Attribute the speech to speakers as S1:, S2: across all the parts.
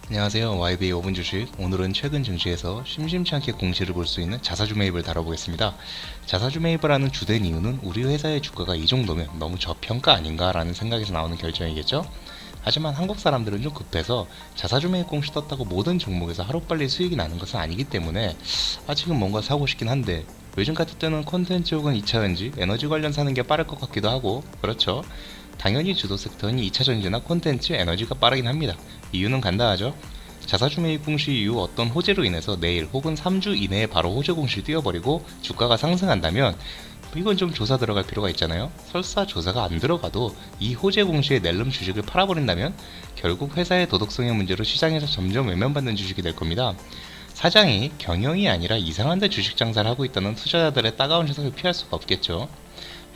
S1: 안녕하세요. YB의 5분 주식. 오늘은 최근 증시에서 심심치 않게 공시를 볼 수 있는 자사주 매입을 다뤄보겠습니다. 자사주 매입을 하는 주된 이유는 우리 회사의 주가가 이 정도면 너무 저평가 아닌가라는 생각에서 나오는 결정이겠죠? 하지만 한국 사람들은 좀 급해서 자사주 매입 공시 떴다고 모든 종목에서 하루빨리 수익이 나는 것은 아니기 때문에 지금 뭔가 사고 싶긴 한데 요즘 같은 때는 콘텐츠 혹은 2차전지, 에너지 관련 사는 게 빠를 것 같기도 하고 그렇죠. 당연히 주도 섹터는 2차전지나 콘텐츠, 에너지가 빠르긴 합니다. 이유는 간단하죠. 자사주 매입 공시 이후 어떤 호재로 인해서 내일 혹은 3주 이내에 바로 호재 공시를 띄워버리고 주가가 상승한다면 이건 좀 조사 들어갈 필요가 있잖아요. 설사 조사가 안 들어가도 이 호재 공시에 낼름 주식을 팔아버린다면 결국 회사의 도덕성의 문제로 시장에서 점점 외면받는 주식이 될 겁니다. 사장이 경영이 아니라 이상한 데 주식 장사를 하고 있다는 투자자들의 따가운 시선을 피할 수가 없겠죠.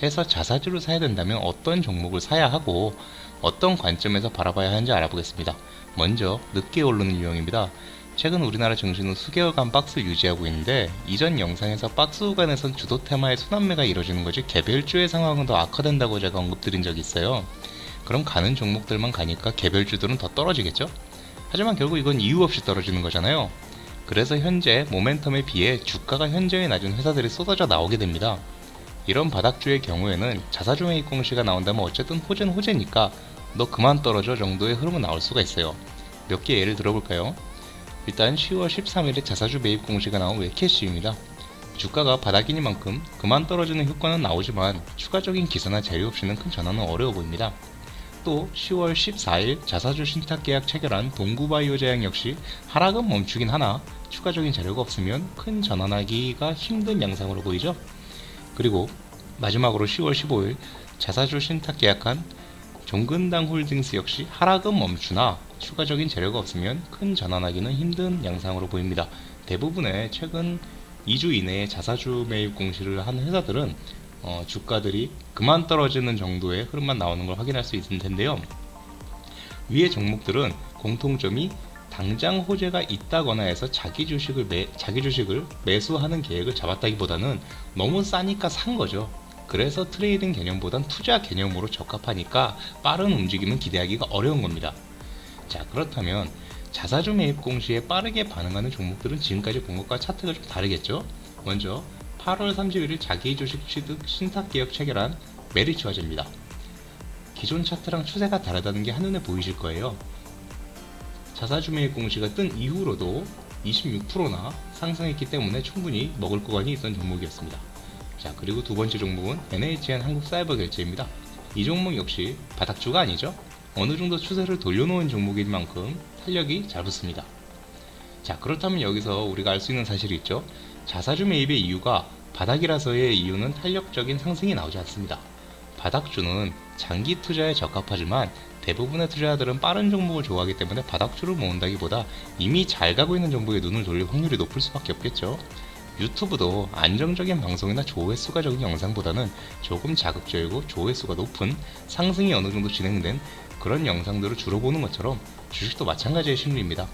S1: 해서 자사주를 사야 된다면 어떤 종목을 사야 하고 어떤 관점에서 바라봐야 하는지 알아보겠습니다. 먼저 늦게 오르는 유형입니다. 최근 우리나라 증시는 수개월간 박스를 유지하고 있는데 이전 영상에서 박스 구간에선 주도 테마의 순환매가 이루어지는 거지 개별주의 상황은 더 악화된다고 제가 언급드린 적이 있어요. 그럼 가는 종목들만 가니까 개별주들은 더 떨어지겠죠? 하지만 결국 이건 이유 없이 떨어지는 거잖아요. 그래서 현재 모멘텀에 비해 주가가 현저히 낮은 회사들이 쏟아져 나오게 됩니다. 이런 바닥주의 경우에는 자사주 매입 공시가 나온다면 어쨌든 호재는 호재니까 너 그만 떨어져 정도의 흐름은 나올 수가 있어요. 몇 개 예를 들어볼까요? 일단 10월 13일에 자사주 매입 공시가 나온 웹캐시입니다. 주가가 바닥이니만큼 그만 떨어지는 효과는 나오지만 추가적인 기사나 재료 없이는 큰 전환은 어려워 보입니다. 또 10월 14일 자사주 신탁 계약 체결한 동구바이오 제약 역시 하락은 멈추긴 하나 추가적인 재료가 없으면 큰 전환하기가 힘든 양상으로 보이죠. 그리고 마지막으로 10월 15일 자사주 신탁 계약한 종근당 홀딩스 역시 하락은 멈추나 추가적인 재료가 없으면 큰 전환하기는 힘든 양상으로 보입니다. 대부분의 최근 2주 이내에 자사주 매입 공시를 한 회사들은 주가들이 그만 떨어지는 정도의 흐름만 나오는 걸 확인할 수 있을 텐데요. 위의 종목들은 공통점이 당장 호재가 있다거나 해서 자기 주식을 매수하는 계획을 잡았다기보다는 너무 싸니까 산 거죠. 그래서 트레이딩 개념보단 투자 개념으로 적합하니까 빠른 움직임은 기대하기가 어려운 겁니다. 자, 그렇다면 자사주 매입 공시에 빠르게 반응하는 종목들은 지금까지 본 것과 차트가 좀 다르겠죠? 먼저 8월 31일 자기 주식 취득 신탁 계약 체결한 메리츠 화재입니다. 기존 차트랑 추세가 다르다는 게 한눈에 보이실 거예요. 자사주 매입 공시가 뜬 이후로도 26%나 상승했기 때문에 충분히 먹을 구간이 있던 종목이었습니다. 자, 그리고 두 번째 종목은 NHN 한국사이버결제입니다. 이 종목 역시 바닥주가 아니죠. 어느 정도 추세를 돌려놓은 종목인 만큼 탄력이 잘 붙습니다. 자, 그렇다면 여기서 우리가 알 수 있는 사실이 있죠. 자사주 매입의 이유가 바닥이라서의 이유는 탄력적인 상승이 나오지 않습니다. 바닥주는 장기 투자에 적합하지만 대부분의 투자자들은 빠른 종목을 좋아하기 때문에 바닥주를 모은다기보다 이미 잘 가고 있는 종목에 눈을 돌릴 확률이 높을 수밖에 없겠죠. 유튜브도 안정적인 방송이나 조회수가 적은 영상보다는 조금 자극적이고 조회수가 높은 상승이 어느 정도 진행된 그런 영상들을 주로 보는 것처럼 주식도 마찬가지의 심리입니다.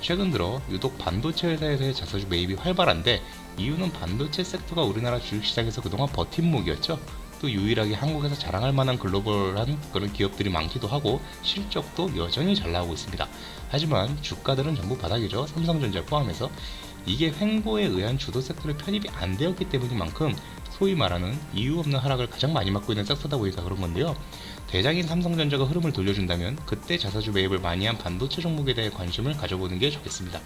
S1: 최근 들어 유독 반도체 회사에서의 자사주 매입이 활발한데 이유는 반도체 섹터가 우리나라 주식시장에서 그동안 버팀목이었죠. 또 유일하게 한국에서 자랑할 만한 글로벌한 그런 기업들이 많기도 하고 실적도 여전히 잘 나오고 있습니다. 하지만 주가들은 전부 바닥이죠. 삼성전자 포함해서. 이게 횡보에 의한 주도 섹터로 편입이 안 되었기 때문인 만큼 소위 말하는 이유 없는 하락을 가장 많이 맞고 있는 섹터다 보니까 그런 건데요. 대장인 삼성전자가 흐름을 돌려준다면 그때 자사주 매입을 많이 한 반도체 종목에 대해 관심을 가져보는 게 좋겠습니다.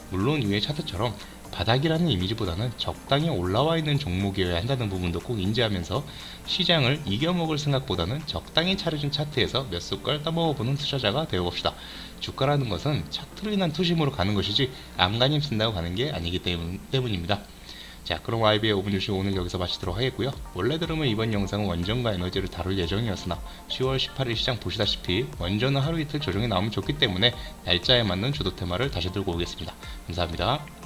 S1: 물론 위의 차트처럼 바닥이라는 이미지보다는 적당히 올라와 있는 종목이어야 한다는 부분도 꼭 인지하면서 시장을 이겨먹을 생각보다는 적당히 차려진 차트에서 몇 숟갈 떠먹어보는 투자자가 되어봅시다. 주가라는 것은 차트로 인한 투심으로 가는 것이지 안간힘 쓴다고 가는 게 아니기 때문입니다. 자, 그럼 YB의 5분 주식 오늘 여기서 마치도록 하겠고요. 원래대로면 이번 영상은 원전과 에너지를 다룰 예정이었으나 10월 18일 시장 보시다시피 원전은 하루 이틀 조정이 나오면 좋기 때문에 날짜에 맞는 주도 테마를 다시 들고 오겠습니다. 감사합니다.